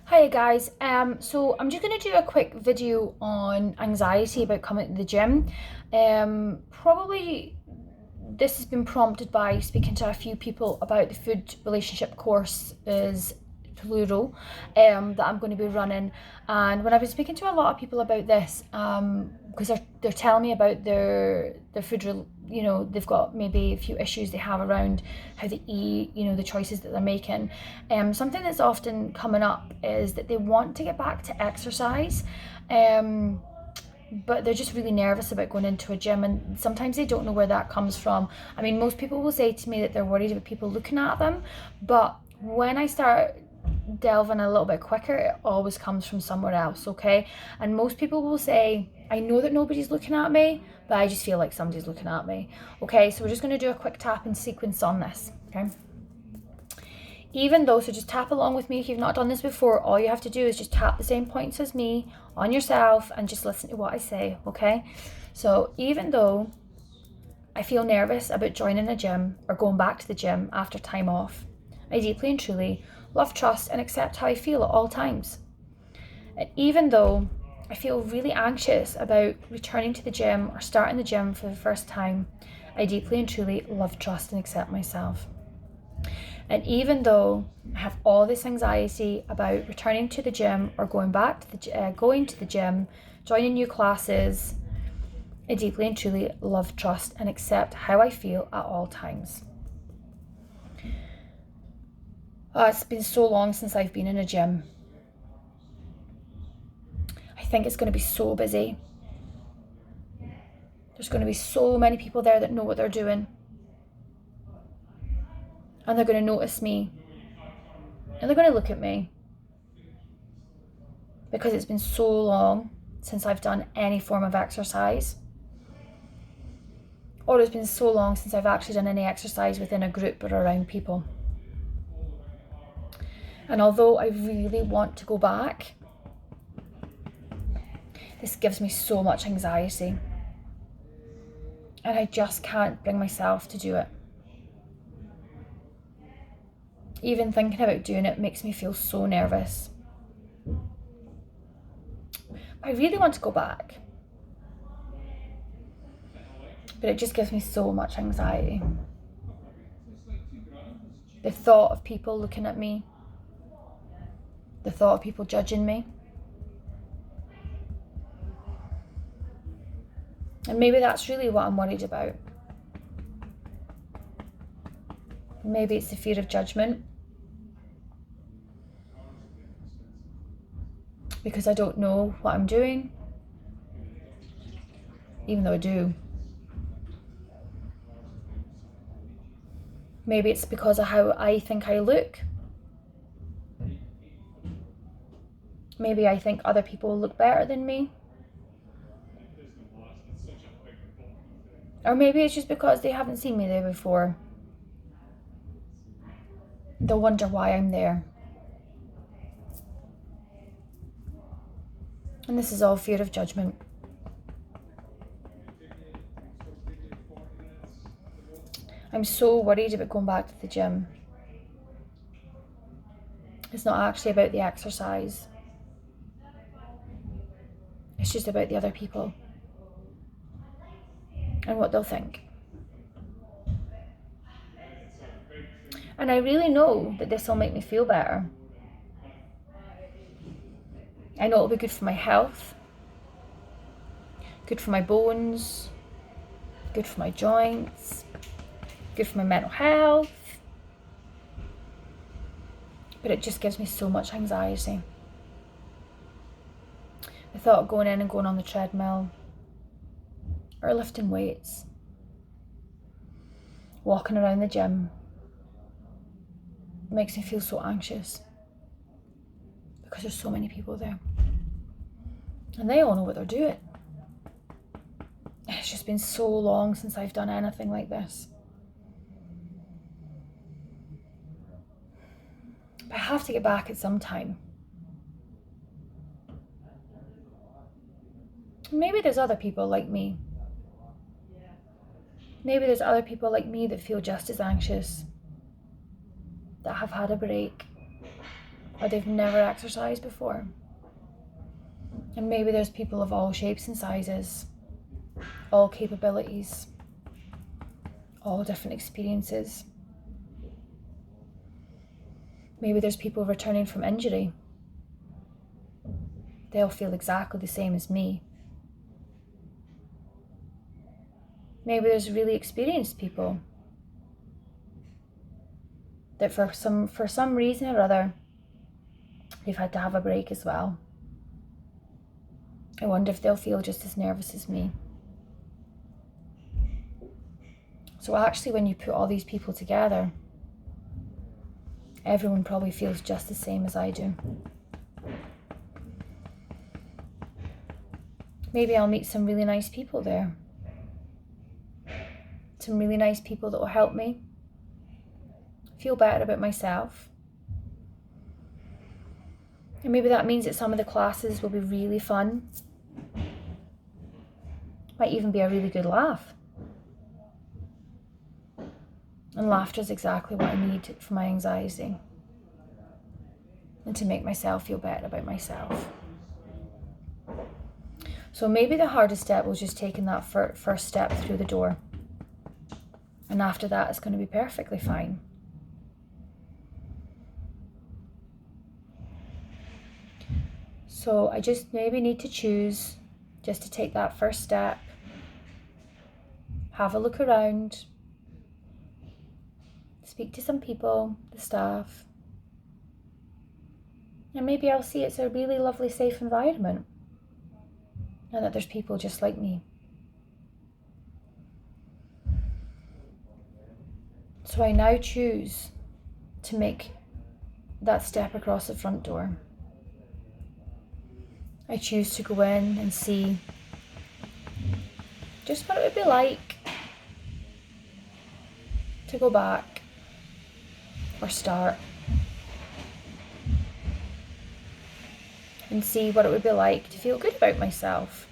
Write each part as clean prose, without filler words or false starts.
Hi guys, so I'm just going to do a quick video on anxiety about coming to the gym. Probably this has been prompted by speaking to a few people about the food relationship course is plural that I'm going to be running, and when I've been speaking to a lot of people about this, because they're telling me about their food, they've got maybe a few issues they have around how they eat, the choices that they're making. Something that's often coming up is that they want to get back to exercise, but they're just really nervous about going into a gym, and sometimes they don't know where that comes from. I mean, most people will say to me that they're worried about people looking at them, but when I start delving a little bit quicker, it always comes from somewhere else, okay? And most people will say, I know that nobody's looking at me, but I just feel like somebody's looking at me. Okay, so we're just going to do a quick tapping sequence on this, okay? So just tap along with me if you've not done this before. All you have to do is just tap the same points as me on yourself and just listen to what I say, okay? So even though I feel nervous about joining a gym or going back to the gym after time off, I deeply and truly love, trust, and accept how I feel at all times. And even though I feel really anxious about returning to the gym or starting the gym for the first time, I deeply and truly love, trust, and accept myself. And even though I have all this anxiety about returning to the gym or going to the gym, joining new classes, I deeply and truly love, trust, and accept how I feel at all times. It's been so long since I've been in a gym. I think it's going to be so busy. There's going to be so many people there that know what they're doing. And they're going to notice me. And they're going to look at me. Because it's been so long since I've done any form of exercise. Or it's been so long since I've actually done any exercise within a group or around people. And although I really want to go back, this gives me so much anxiety. And I just can't bring myself to do it. Even thinking about doing it makes me feel so nervous. I really want to go back. But it just gives me so much anxiety. The thought of people looking at me. The thought of people judging me. And maybe that's really what I'm worried about. Maybe it's the fear of judgment. Because I don't know what I'm doing. Even though I do. Maybe it's because of how I think I look. Maybe I think other people look better than me. Or maybe it's just because they haven't seen me there before. They'll wonder why I'm there. And this is all fear of judgment. I'm so worried about going back to the gym. It's not actually about the exercise. It's just about the other people and what they'll think. And I really know that this will make me feel better. I know it'll be good for my health, good for my bones, good for my joints, good for my mental health. But it just gives me so much anxiety. The thought of going in and going on the treadmill, or lifting weights, walking around the gym, makes me feel so anxious. Because there's so many people there. And they all know what they're doing. It's just been so long since I've done anything like this. But I have to get back at some time. Maybe there's other people like me. Maybe there's other people like me that feel just as anxious, that have had a break, or they've never exercised before. And maybe there's people of all shapes and sizes, all capabilities, all different experiences. Maybe there's people returning from injury. They'll feel exactly the same as me. Maybe there's really experienced people that for some reason or other, they've had to have a break as well. I wonder if they'll feel just as nervous as me. So actually, when you put all these people together, everyone probably feels just the same as I do. Maybe I'll meet some really nice people there. Some really nice people that will help me feel better about myself. And maybe that means that some of the classes will be really fun. Might even be a really good laugh. And laughter is exactly what I need for my anxiety and to make myself feel better about myself. So maybe the hardest step was just taking that first step through the door. And after that, it's going to be perfectly fine. So I just maybe need to choose just to take that first step, have a look around, speak to some people, the staff, and maybe I'll see it's a really lovely, safe environment and that there's people just like me. So I now choose to make that step across the front door. I choose to go in and see just what it would be like to go back or start, and see what it would be like to feel good about myself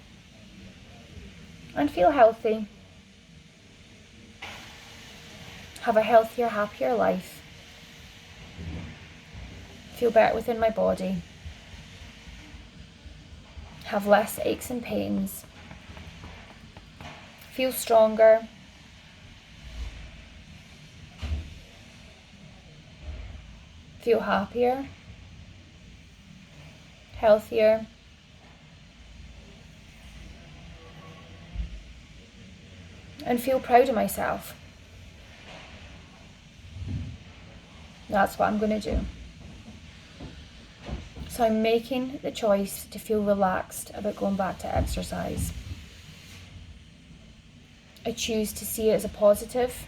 and feel healthy, have a healthier, happier life, feel better within my body, have less aches and pains, feel stronger, feel happier, healthier, and feel proud of myself. That's what I'm going to do. So I'm making the choice to feel relaxed about going back to exercise. I choose to see it as a positive.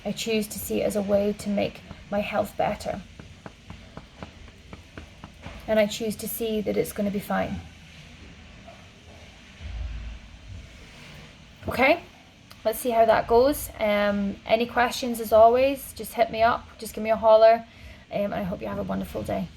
I choose to see it as a way to make my health better. And I choose to see that it's going to be fine. Okay, let's see how that goes. Any questions, as always, just hit me up, just give me a holler, and I hope you have a wonderful day.